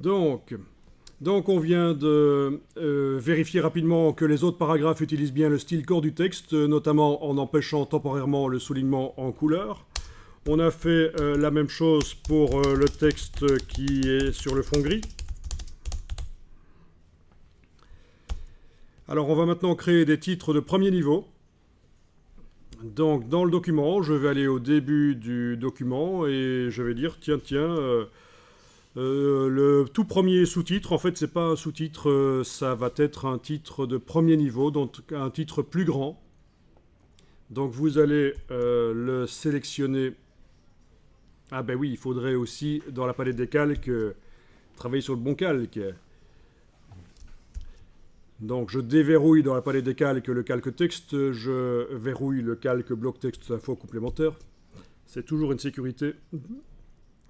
Donc, on vient de vérifier rapidement que les autres paragraphes utilisent bien le style corps du texte, notamment en empêchant temporairement le soulignement en couleur. On a fait la même chose pour le texte qui est sur le fond gris. Alors, on va maintenant créer des titres de premier niveau. Donc, dans le document, je vais aller au début du document et je vais dire, tiens, le tout premier sous-titre, en fait, c'est pas un sous-titre, ça va être un titre de premier niveau, donc un titre plus grand. Donc, vous allez le sélectionner. Ah ben oui, il faudrait aussi, dans la palette des calques, travailler sur le bon calque. Donc je déverrouille dans la palette des calques le calque texte, je verrouille le calque bloc texte info complémentaire. C'est toujours une sécurité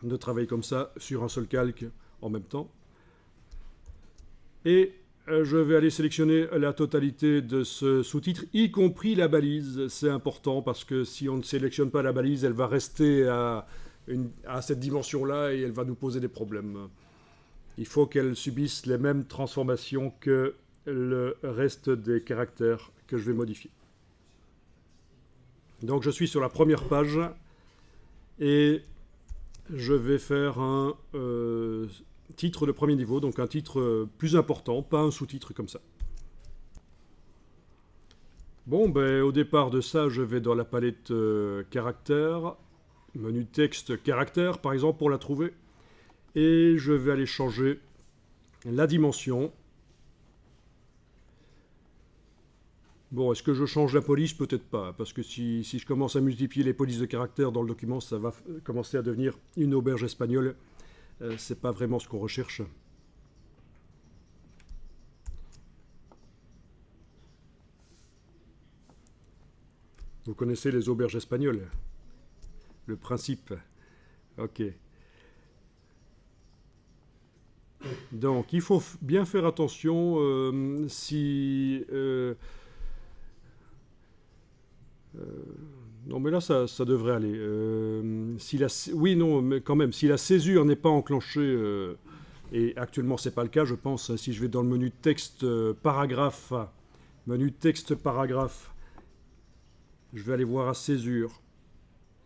de travailler comme ça sur un seul calque en même temps. Et je vais aller sélectionner la totalité de ce sous-titre, y compris la balise. C'est important parce que si on ne sélectionne pas la balise, elle va rester à cette dimension-là et elle va nous poser des problèmes. Il faut qu'elle subisse les mêmes transformations que le reste des caractères que je vais modifier. Donc je suis sur la première page et je vais faire un titre de premier niveau, donc un titre plus important, pas un sous-titre comme ça. Bon, ben, au départ de ça, je vais dans la palette caractères, menu texte caractère par exemple pour la trouver, et je vais aller changer la dimension. Bon, est-ce que je change la police? Peut-être pas, parce que si je commence à multiplier les polices de caractères dans le document, ça va commencer à devenir une auberge espagnole. C'est pas vraiment ce qu'on recherche. Vous connaissez les auberges espagnoles? Le principe. Ok. Donc, il faut bien faire attention non, mais là, ça devrait aller. Oui, non, mais quand même, si la césure n'est pas enclenchée, et actuellement, c'est pas le cas, je pense, si je vais dans le menu texte paragraphe, je vais aller voir à césure.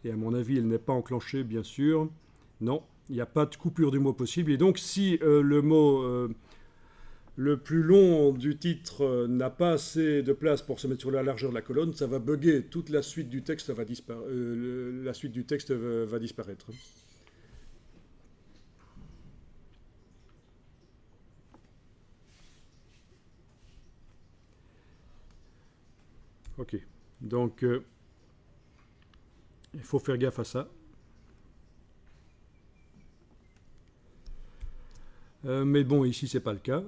Et à mon avis, elle n'est pas enclenchée, bien sûr. Non, il n'y a pas de coupure du mot possible. Et donc, si le mot le plus long du titre n'a pas assez de place pour se mettre sur la largeur de la colonne, ça va bugger. Toute la suite du texte va disparaître. La suite du texte va disparaître. Ok. Donc, il faut faire gaffe à ça. Mais bon, ici, c'est pas le cas.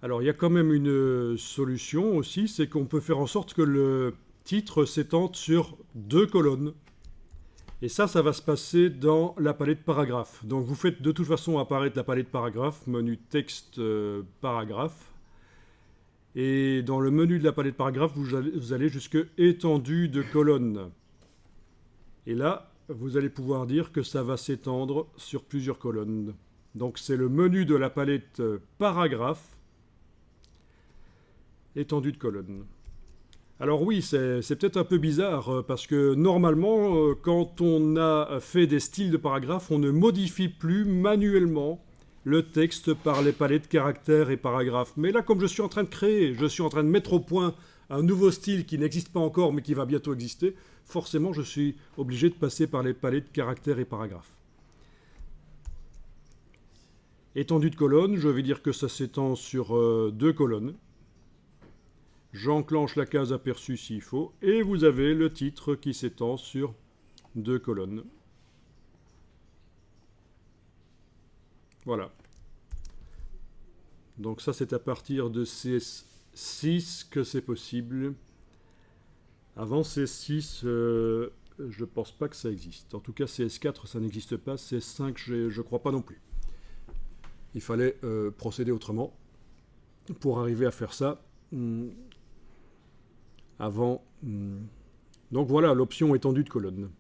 Alors, il y a quand même une solution aussi, c'est qu'on peut faire en sorte que le titre s'étende sur 2 colonnes. Et ça va se passer dans la palette paragraphe. Donc, vous faites de toute façon apparaître la palette paragraphe, menu texte paragraphe. Et dans le menu de la palette paragraphe, vous allez jusque étendue de colonnes. Et là, vous allez pouvoir dire que ça va s'étendre sur plusieurs colonnes. Donc c'est le menu de la palette paragraphe, étendue de colonnes. Alors oui, c'est peut-être un peu bizarre, parce que normalement, quand on a fait des styles de paragraphes, on ne modifie plus manuellement le texte par les palettes caractères et paragraphes. Mais là, comme je suis en train de mettre au point un nouveau style qui n'existe pas encore, mais qui va bientôt exister, forcément, je suis obligé de passer par les palettes caractères et paragraphes. Étendue de colonne, je vais dire que ça s'étend sur 2 colonnes. J'enclenche la case aperçue s'il faut, et vous avez le titre qui s'étend sur 2 colonnes. Voilà. Donc ça, c'est à partir de CS6 que c'est possible. Avant CS6, je pense pas que ça existe. En tout cas, CS4, ça n'existe pas. CS5, je crois pas non plus. Il fallait procéder autrement pour arriver à faire ça avant. Donc voilà, l'option étendue de colonne.